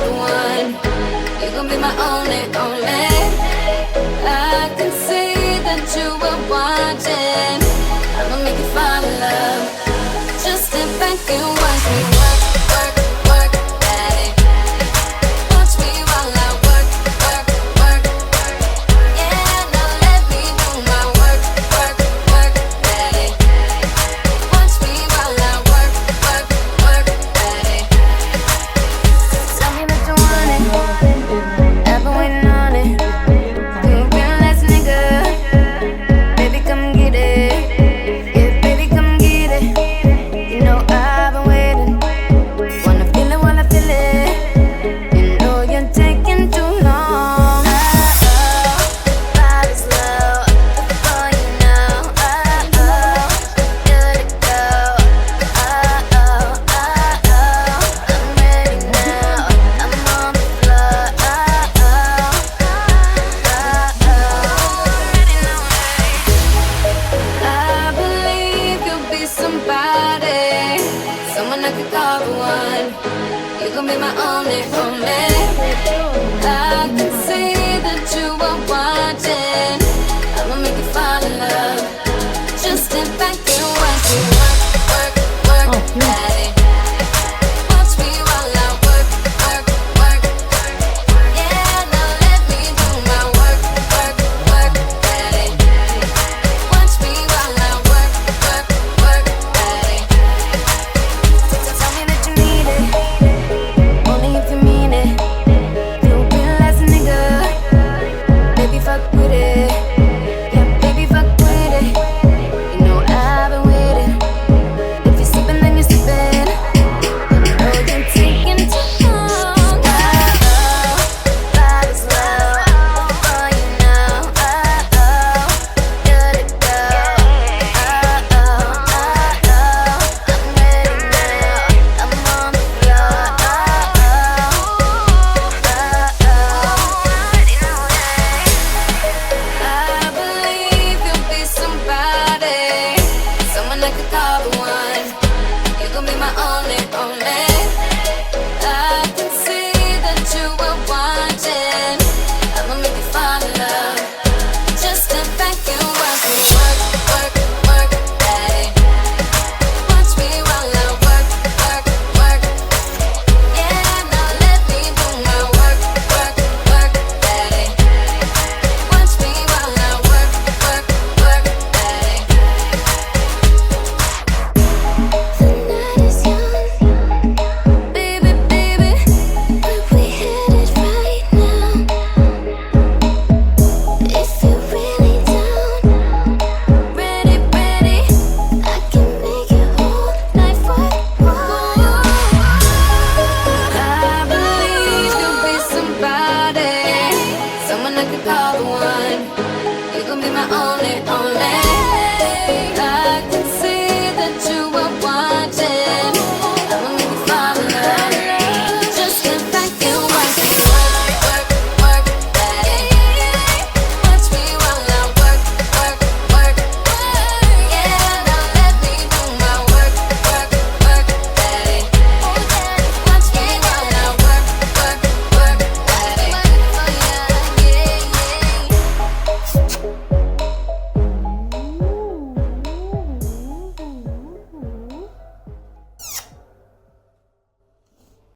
the one. You gon' be my only, only. I can see that you were watching. I'ma make you fall in love. Just sit back and watch me work, work, work at it. Watch me while I work, work, work. Yeah, now let me do my work, work, work at it. Watch me while I work, work, work at it. Tell me that you want it. I've been waiting on it. You a real ass nigga. Baby, come get it. Yeah, baby, come get it. You know I've been waiting. Wanna feel it while I feel it. You know you're taking too long. Vibe is low before you know. Good to go. I'm ready now. I'm on the floor. Ready now. I believe you'll be somebody, someone I could call the one. You gon' be my only, only.